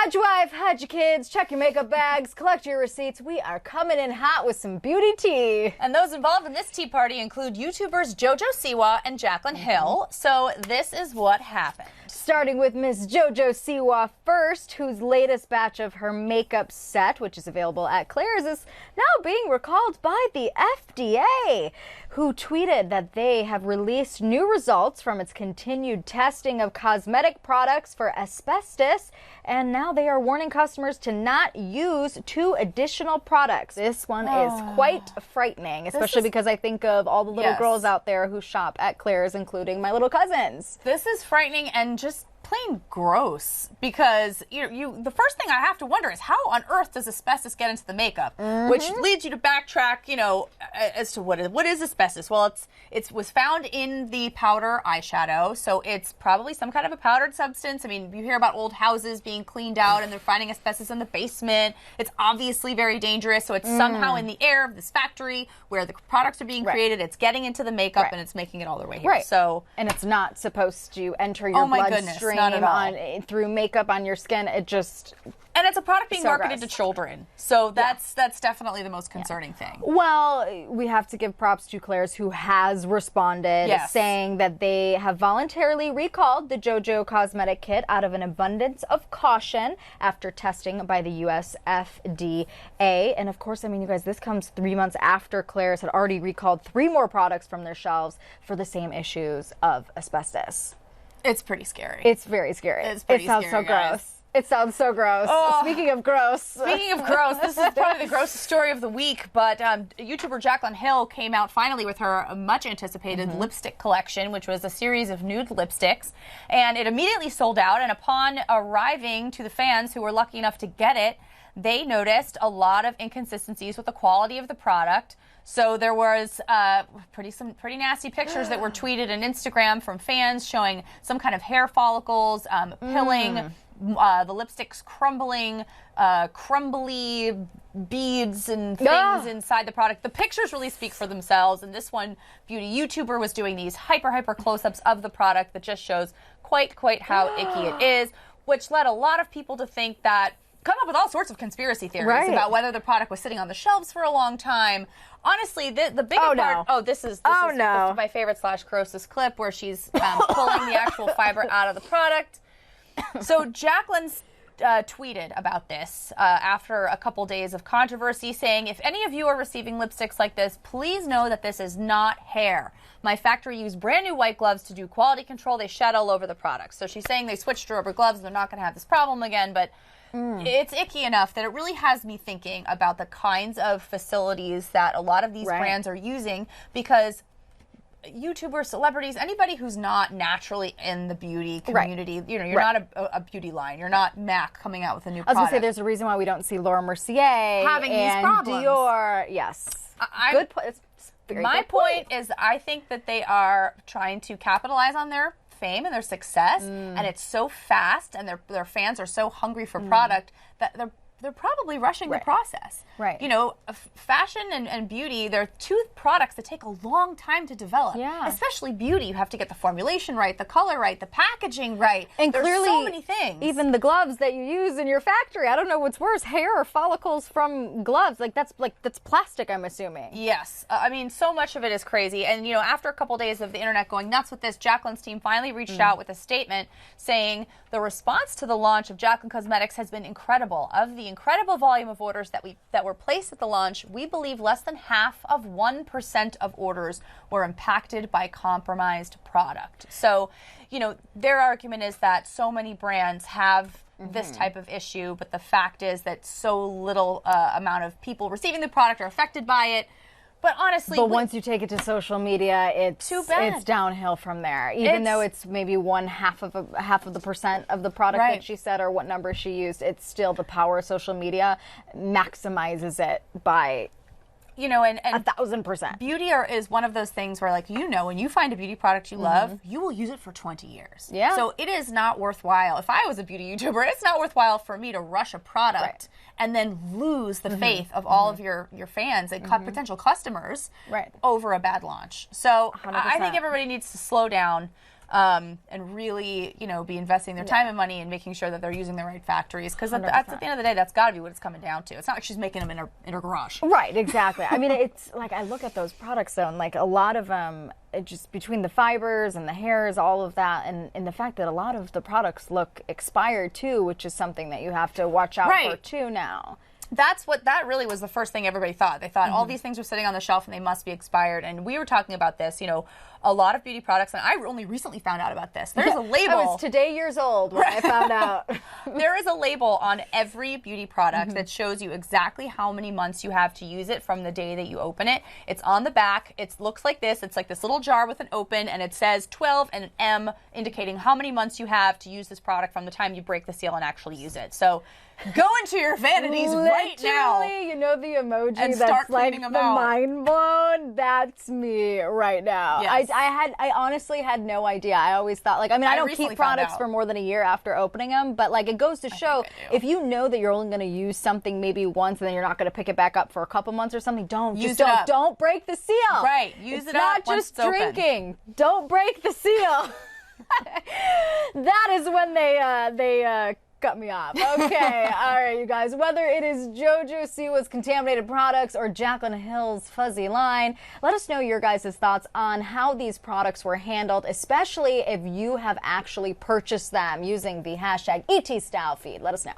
How'd your wife? How'd your kids? Check your makeup bags, collect your receipts. We are coming in hot with some beauty tea. And those involved in this tea party include YouTubers Jojo Siwa and Jaclyn Hill. So this is what happened. Starting with Miss Jojo Siwa first, whose latest batch of her makeup set, which is available at Claire's, is now being recalled by the FDA, who tweeted that they have released new results from its continued testing of cosmetic products for asbestos, and now they are warning customers to not use 2 additional products. This one is quite frightening, especially because I think of all the little girls out there who shop at Claire's, including my little cousins. This is frightening and just plain gross, because the first thing I have to wonder is how on earth does asbestos get into the makeup, which leads you to backtrack, as to what is asbestos. Well, it was found in the powder eyeshadow, so it's probably some kind of a powdered substance. I mean, you hear about old houses being cleaned out and they're finding asbestos in the basement. It's obviously very dangerous, so it's somehow in the air of this factory where the products are being created. It's getting into the makeup and it's making it all the way here. So, and it's not supposed to enter your bloodstream through makeup on your skin. It just... And it's a product being marketed to children. So that's definitely the most concerning thing. Well, we have to give props to Claire's, who has responded, saying that they have voluntarily recalled the JoJo cosmetic kit out of an abundance of caution after testing by the US FDA. And of course, I mean, you guys, this comes 3 months after Claire's had already recalled 3 more products from their shelves for the same issues of asbestos. It's pretty scary. It's very scary. It's pretty scary, It sounds so guys. gross. It sounds so gross. Oh. Speaking of gross, this is probably the grossest story of the week, but YouTuber Jaclyn Hill came out finally with her much-anticipated lipstick collection, which was a series of nude lipsticks, and it immediately sold out, and upon arriving to the fans who were lucky enough to get it, they noticed a lot of inconsistencies with the quality of the product. So there was some pretty nasty pictures that were tweeted on Instagram from fans showing some kind of hair follicles, pilling, the lipsticks crumbling, crumbly beads and things inside the product. The pictures really speak for themselves, and this one beauty YouTuber was doing these hyper close-ups of the product that just shows quite how icky it is, which led a lot of people to think that come up with all sorts of conspiracy theories about whether the product was sitting on the shelves for a long time. Honestly, the bigger part... Oh, this is my favorite / grossest clip where she's pulling the actual fiber out of the product. So Jaclyn tweeted about this after a couple days of controversy, saying, if any of you are receiving lipsticks like this, please know that this is not hair. My factory used brand new white gloves to do quality control. They shed all over the product. So she's saying they switched to rubber gloves and they're not going to have this problem again, but it's icky enough that it really has me thinking about the kinds of facilities that a lot of these brands are using, because YouTubers, celebrities, anybody who's not naturally in the beauty community, you're not a beauty line. You're not MAC coming out with a new product. I was going to say, there's a reason why we don't see Laura Mercier having these problems. Dior. Yes. Good point. My point is, I think that they are trying to capitalize on their fame and their success, and it's so fast, and their fans are so hungry for product that they're probably rushing the process. Right. Fashion and beauty, they're 2 products that take a long time to develop. Yeah. Especially beauty. You have to get the formulation right, the color right, the packaging right. And there's clearly, so many things. Even the gloves that you use in your factory, I don't know what's worse, hair or follicles from gloves. That's plastic, I'm assuming. Yes. I mean, so much of it is crazy. And, after a couple days of the internet going nuts with this, Jaclyn's team finally reached out with a statement saying the response to the launch of Jaclyn Cosmetics has been incredible. Of the incredible volume of orders that were placed at the launch, we believe less than half of 1% of orders were impacted by compromised product. So, their argument is that so many brands have this type of issue, but the fact is that so little amount of people receiving the product are affected by it. But honestly, once you take it to social media, it's too bad. It's downhill from there. Even though it's maybe half of the percent of the product that she said, or what number she used, it's still the power of social media maximizes it by and 1,000%. Beauty is one of those things where, when you find a beauty product you love, you will use it for 20 years. Yeah. So it is not worthwhile. If I was a beauty YouTuber, it's not worthwhile for me to rush a product and then lose the faith of all of your fans and potential customers over a bad launch. So 100%. I think everybody needs to slow down. and really, be investing their time and money and making sure that they're using the right factories. Because at the end of the day, that's got to be what it's coming down to. It's not like she's making them in her garage. Right, exactly. I mean, it's like I look at those products though, and like a lot of just between the fibers and the hairs, all of that, and the fact that a lot of the products look expired too, which is something that you have to watch out for too now. That really was the first thing everybody thought. They thought all these things were sitting on the shelf and they must be expired. And we were talking about this, a lot of beauty products, and I only recently found out about this. There's a label. I was today years old when I found out. There is a label on every beauty product that shows you exactly how many months you have to use it from the day that you open it. It's on the back. It looks like this. It's like this little jar with an open, and it says 12 and an M, indicating how many months you have to use this product from the time you break the seal and actually use it. So go into your vanities right now. The emoji and that's like the mind blown? That's me right now. Yes. I honestly had no idea. I always thought, I don't keep products for more than a year after opening them, but it goes to show, if you know that you're only going to use something maybe once and then you're not going to pick it back up for a couple months or something, don't break the seal. Right. Use it up. It's not just drinking. Don't break the seal. That is when they cut me off. Okay, all right, you guys. Whether it is Jojo Siwa's contaminated products or Jaclyn Hill's fuzzy line, let us know your guys' thoughts on how these products were handled, especially if you have actually purchased them using the hashtag ETStyleFeed. Let us know.